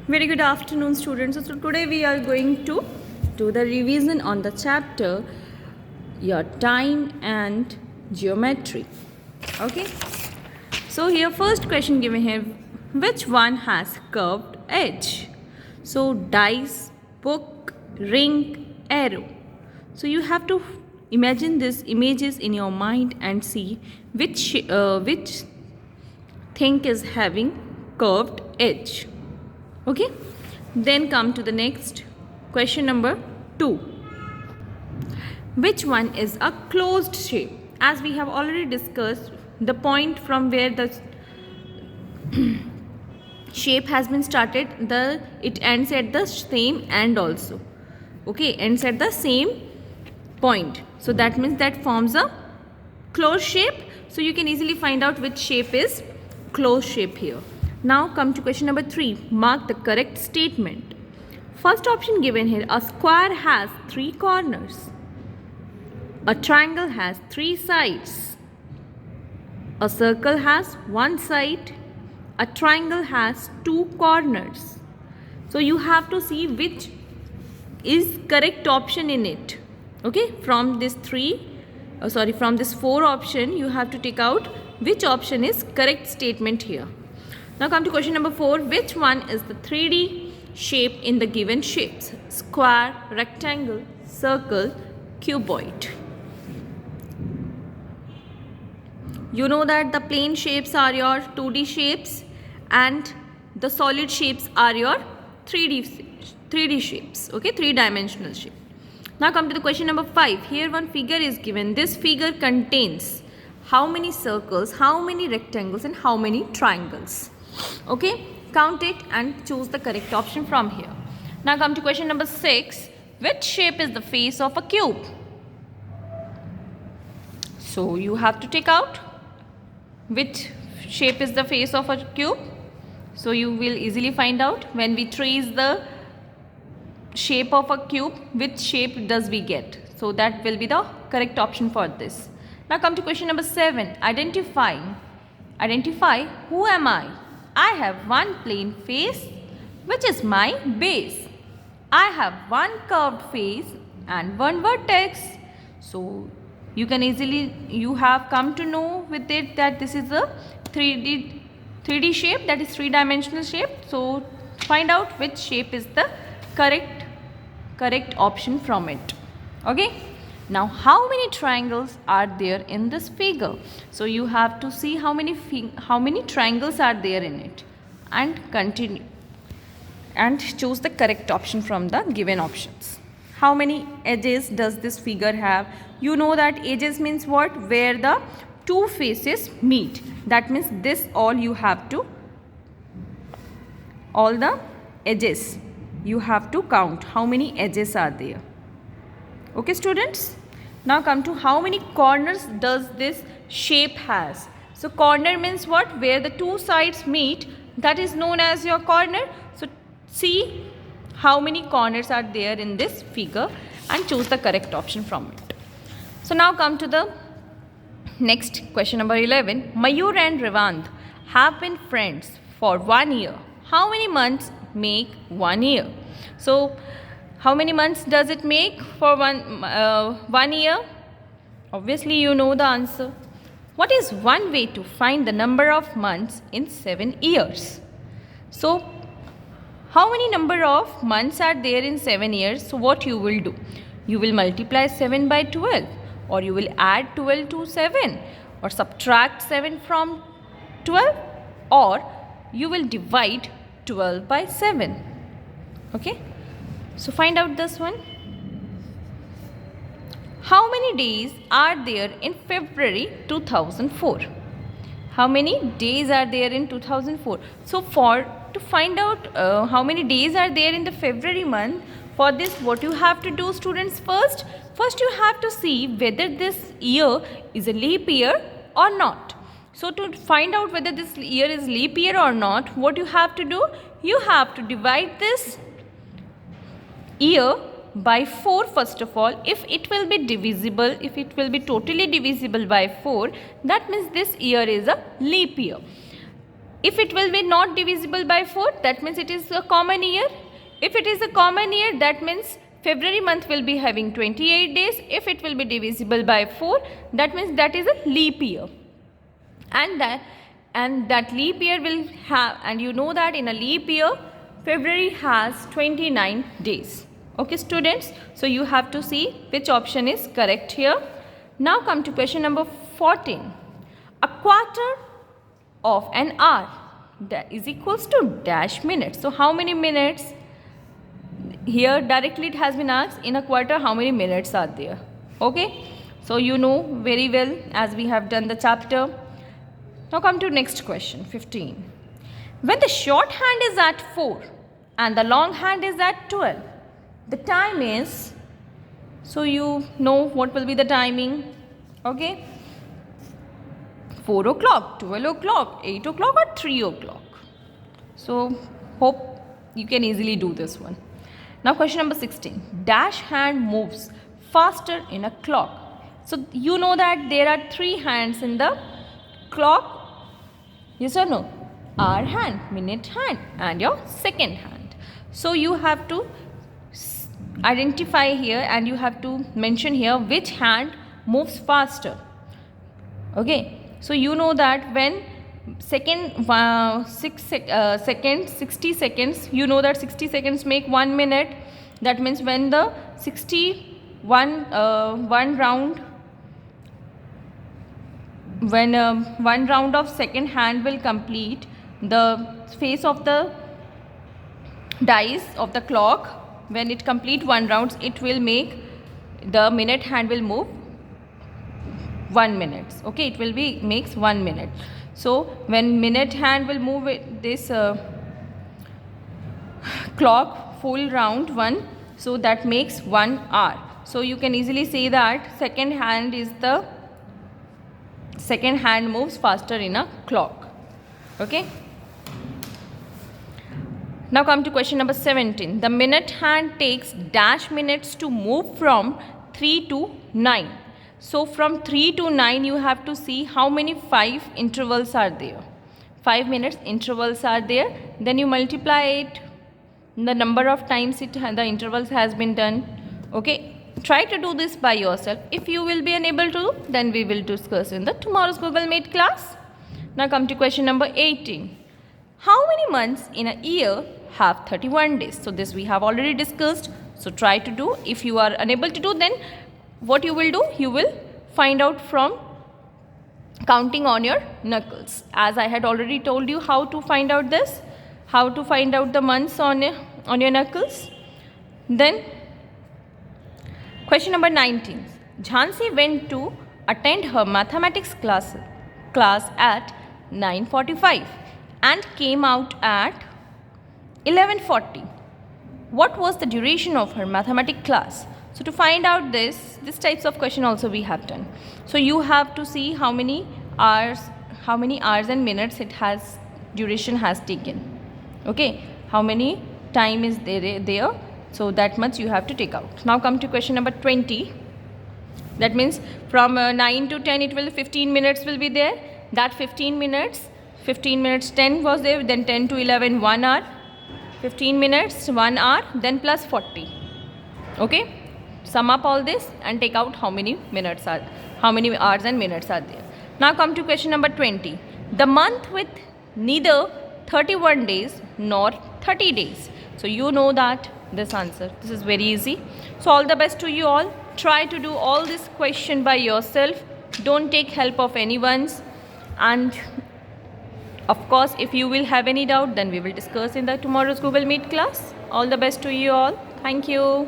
Very good afternoon, students. So today we are going to do the revision on the chapter your time and geometry. Okay. So here first question given here, which one has curved edge? So dice, book, ring, arrow. So you have to imagine these images in your mind and see which thing is having curved edge. Okay, then come to the next question number 2. Which one is a closed shape? As we have already discussed, the point from where the shape has been started, it ends at the same end also. Okay, ends at the same point. So that means that forms a closed shape. So you can easily find out which shape is closed shape here. Now come to question number 3. Mark the correct statement. First option given here, a square has 3 corners. A triangle has 3 sides. A circle has 1 side. A triangle has 2 corners. So you have to see which is correct option in it. Okay, from this 4 option, you have to take out which option is correct statement here. Now come to question number 4. Which one is the 3D shape in the given shapes? Square, rectangle, circle, cuboid. You know that the plane shapes are your 2D shapes and the solid shapes are your 3D shapes. Okay, 3-dimensional shape. Now come to the question number 5. Here one figure is given. This figure contains how many circles, how many rectangles and how many triangles. Okay, count it and choose the correct option from here. Now come to question number 6. Which shape is the face of a cube? So you have to take out which shape is the face of a cube. So you will easily find out when we trace the shape of a cube, which shape does we get. So that will be the correct option for this. Now come to question number 7. Identify who am I? I have one plane face, which is my base. I have one curved face and one vertex. So you have come to know with it that this is a 3D shape, that is 3-dimensional shape. So find out which shape is the correct option from it. Okay. Now how many triangles are there in this figure? So you have to see how many triangles are there in it and continue and choose the correct option from the given options. How many edges does this figure have? You know that edges means what? Where the two faces meet. That means this all the edges you have to count how many edges are there. Okay, students. Now come to how many corners does this shape has. So corner means what? Where the two sides meet, that is known as your corner. So see how many corners are there in this figure and choose the correct option from it. So now come to the next question number 11. Mayur and Revand have been friends for 1 year. How many months make 1 year? So how many months does it make for one year? Obviously you know the answer. What is one way to find the number of months in 7 years? So how many number of months are there in 7 years? So what you will do? You will multiply 7 by 12, or you will add 12 to 7, or subtract 7 from 12, or you will divide 12 by 7. Okay. So find out this one. How many days are there in February 2004? How many days are there in 2004? So to find out how many days are there in the February month, for this what you have to do, students, first you have to see whether this year is a leap year or not. So to find out whether this year is leap year or not, what you have to do? You have to divide this year by 4 first of all. If it will be totally divisible by 4, that means this year is a leap year. If it will be not divisible by 4, that means it is a common year. If it is a common year, that means February month will be having 28 days. If it will be divisible by 4, that means that is a leap year. And that leap year will have, and you know that in a leap year, February has 29 days. Okay, students, so you have to see which option is correct here. Now come to question number 14. A quarter of an hour that is equals to dash minutes. So how many minutes? Here directly it has been asked, in a quarter how many minutes are there. Okay, so you know very well as we have done the chapter. Now come to next question, 15. When the short hand is at 4 and the long hand is at 12, the time is, so you know what will be the timing. Okay, 4 o'clock, 12 o'clock, 8 o'clock or 3 o'clock. So hope you can easily do this one. Now question number 16. Dash hand moves faster in a clock. So you know that there are 3 hands in the clock. Yes or no? Hour hand, minute hand and your second hand. So you have to identify here and you have to mention here which hand moves faster. Okay, so you know that when 60 seconds, you know that 60 seconds make 1 minute. That means when the 61 one round, when one round of second hand will complete, the face of the dice of the clock, when it complete one round, it will make the minute hand will move 1 minute. Okay, it will be makes 1 minute. So when minute hand will move this clock full round 1, so that makes 1 hour. So you can easily say that second hand moves faster in a clock. Okay. Now come to question number 17. The minute hand takes dash minutes to move from 3 to 9. So from 3 to 9 you have to see how many 5 intervals are there. 5 minutes intervals are there. Then you multiply it, the number of times the intervals has been done. Okay. Try to do this by yourself. If you will be unable to, then we will discuss in the tomorrow's Google Meet class. Now come to question number 18. How many months in a year have 31 days? So this we have already discussed. So try to do. If you are unable to do, then what you will do? You will find out from counting on your knuckles. As I had already told you how to find out this, how to find out the months on your knuckles. Then question number 19. Jhansi went to attend her mathematics class at 9:45 and came out at 11:40. What was the duration of her mathematics class? So to find out this types of question also we have done. So you have to see how many hours and minutes duration has taken. Okay, how many time is there? So that much you have to take out. Now come to question number 20. That means from 9 to 10 it will 15 minutes will be there. That 15 minutes 10 was there, then 10 to 11 1 hour, 15 minutes 1 hour, then plus 40. Okay, sum up all this and take out how many hours and minutes are there. Now come to question number 20. The month with neither 31 days nor 30 days. So you know that this answer. This is very easy. So all the best to you all. Try to do all this question by yourself. Don't take help of anyone's. And of course, if you will have any doubt, then we will discuss in the tomorrow's Google Meet class. All the best to you all. Thank you.